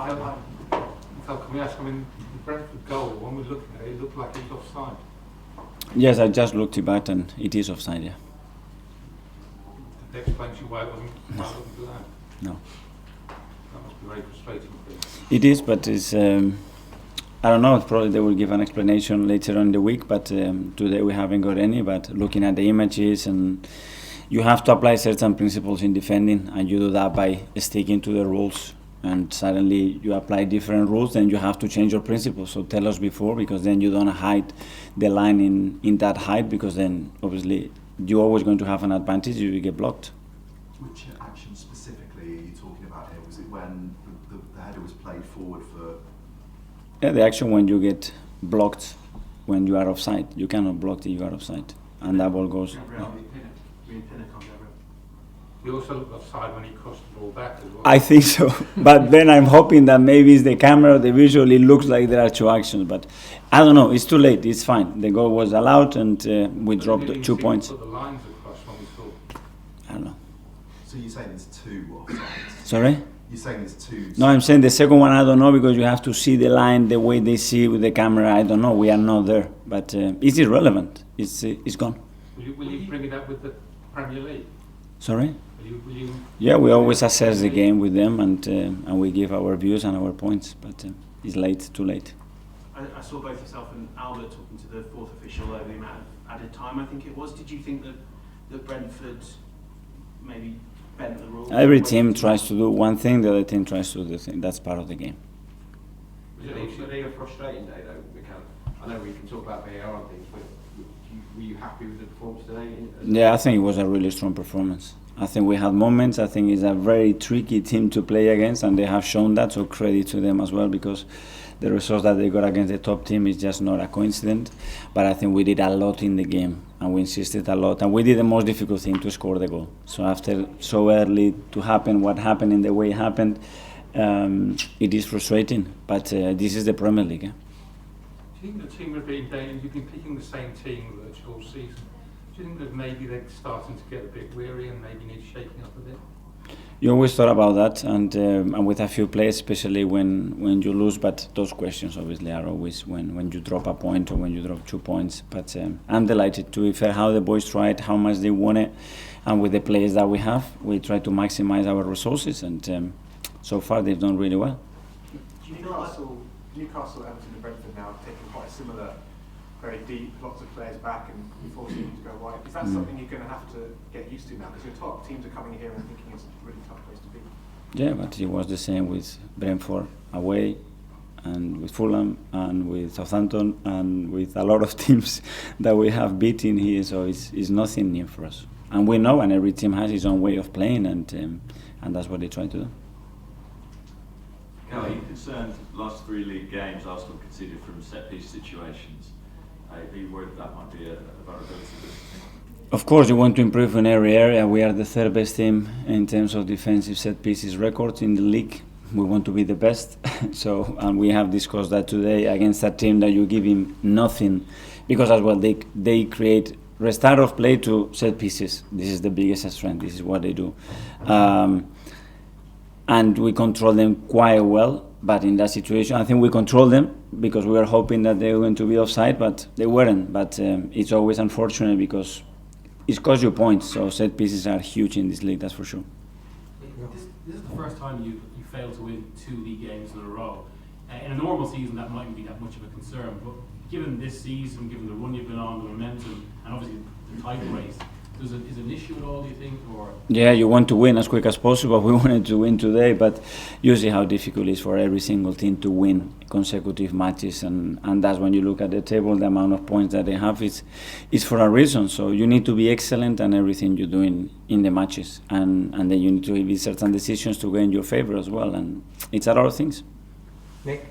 sideline. Mikel, can we ask, I mean, the Brentford goal, when we're looking at it, it looked like it was offside. Yes, I just looked it back and it is offside, yeah. That explains you why it wasn't allowed. No. That must be very frustrating for you. It is, but it's, I don't know, probably they will give an explanation later on in the week, but today we haven't got any, but looking at the images, and you have to apply certain principles in defending, and you do that by sticking to the rules, and suddenly you apply different rules, then you have to change your principles. So tell us before, because then you don't hide the line in that height, because then obviously you're always going to have an advantage if you get blocked. Which action specifically are you talking about here? Was it when the header was played forward for... Yeah, the action when you get blocked when you are offside. You cannot block if you are offside, and that ball goes. No. He also looked offside when he crossed the ball back as well. I think so, but then I'm hoping that maybe it's the camera, the visual, it looks like there are two actions, but I don't know, it's too late, it's fine. The goal was allowed and we dropped 2 points. Put the lines across when we saw. I don't know. So you're saying there's two offsides? Sorry? You're saying there's two? No, I'm saying the second one I don't know, because you have to see the line the way they see with the camera. I don't know, we are not there, but it's irrelevant, it's gone. Will you bring it up with the Premier League? Sorry? Will you Yeah, we always assess the game with them, and we give our views and our points, but it's late, too late. I saw both yourself and Albert talking to the fourth official over the amount of added time, I think it was. Did you think that Brentford maybe bent the rules? Every team tries to do one thing, the other team tries to do the thing. That's part of the game. Was it a frustrating day though, Mikel? I know we can talk about VAR and things, but were you happy with the performance today? Yeah, I think it was a really strong performance. I think we had moments. I think it's a very tricky team to play against, and they have shown that, so credit to them as well, because the results that they got against the top team is just not a coincidence. But I think we did a lot in the game, and we insisted a lot, and we did the most difficult thing, to score the goal. So after so early to happen what happened in the way it happened, it is frustrating, but this is the Premier League. Do you think the team would be in danger? You've been picking the same team virtually all season. Do you think that maybe they're starting to get a bit weary and maybe need shaking up a bit? You always thought about that, and with a few players, especially when you lose, but those questions obviously are always when you drop a point or when you drop 2 points. But I'm delighted to be fair how the boys tried, how much they won it, and with the players that we have, we try to maximize our resources, and so far they've done really well. Newcastle, Everton and Brentford now have taken quite a similar, very deep, lots of players back and forcing them to go wide. Is that something you're going to have to get used to now? Because your top teams are coming here and thinking it's a really tough place to be. Yeah, but it was the same with Brentford away, and with Fulham, and with Southampton, and with a lot of teams that we have beaten here, so it's nothing new for us. And we know, and every team has its own way of playing, and that's what they try to do. Are you concerned last 3 league games Arsenal conceded from set-piece situations? Are you worried that might be a vulnerability? Of course, you want to improve in every area. We are the third best team in terms of defensive set-pieces records in the league. We want to be the best. So, and we have discussed that today against a team that you give him nothing, because as well they create restart of play to set pieces. This is the biggest strength. This is what they do. And we control them quite well, but in that situation I think we control them because we were hoping that they were going to be offside, but they weren't. But it's always unfortunate because it costs you points, so set pieces are huge in this league, that's for sure. This is the first time you failed to win 2 league games in a row. In a normal season that mightn't be that much of a concern, but given this season, given the run you've been on, the momentum, and obviously the title race, is it an issue at all, do you think? Or? Yeah, you want to win as quick as possible. We wanted to win today, but you see how difficult it is for every single team to win consecutive matches, and that's when you look at the table, the amount of points that they have is for a reason. So you need to be excellent in everything you do in the matches, and then you need to make certain decisions to go in your favour as well, and it's a lot of things. Nick?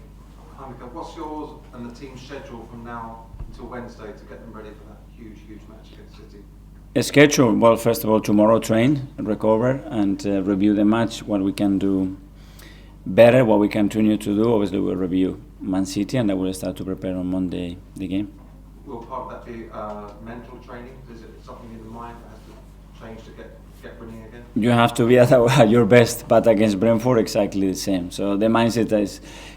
Hi Mikel, what's yours and the team's schedule from now until Wednesday to get them ready for that huge match against City? A schedule, well, first of all, tomorrow train, recover, and review the match, what we can do better, what we continue to do. Obviously, we'll review Man City, and then we'll start to prepare on Monday the game. Will part of that be mental training? Is it something in the mind that has to change to get get winning again? You have to be at your best, but against Brentford exactly the same. So the mindset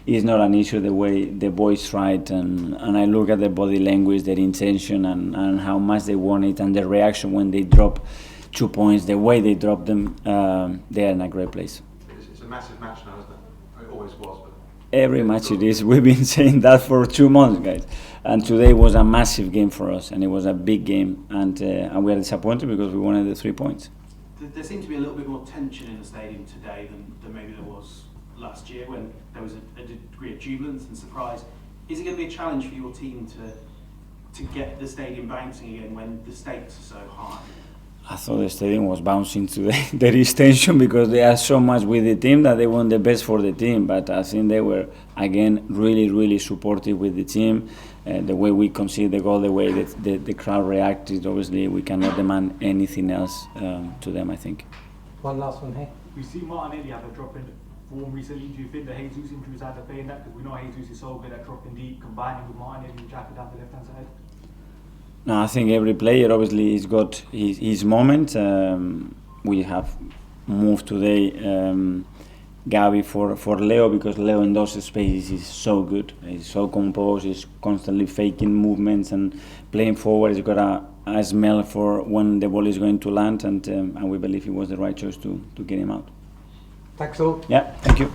is not an issue. The way the boys tried, and I look at the body language, their intention, and how much they want it, and the reaction when they drop 2 points, the way they drop them, they're in a great place. It's a massive match now, isn't it? It always was, but Every match it is. We've been saying that for 2 months, guys. And today was a massive game for us, and it was a big game, and we are disappointed because we wanted the 3 points. There seemed to be a little bit more tension in the stadium today than maybe there was last year, when there was a degree of jubilance and surprise. Is it going to be a challenge for your team to get the stadium bouncing again when the stakes are so high? I thought the stadium was bouncing today. There is tension because they are so much with the team that they want the best for the team. But I think they were, again, really, really supportive with the team. The way we conceded the goal, the way that the crowd reacted, obviously we cannot demand anything else to them, I think. One last one here. We've seen Martinelli have a drop in form recently. Do you think the Jesus injury is either playing that? Because we know Jesus is so good at dropping deep, combining with Martinelli and Xhaka down the left-hand side. No, I think every player obviously has got his moment. We have moved today Gavi for Leo because Leo in those spaces is so good. He's so composed. He's constantly faking movements and playing forward. He's got a smell for when the ball is going to land, and we believe it was the right choice to get him out. Thanks all. Yeah, thank you.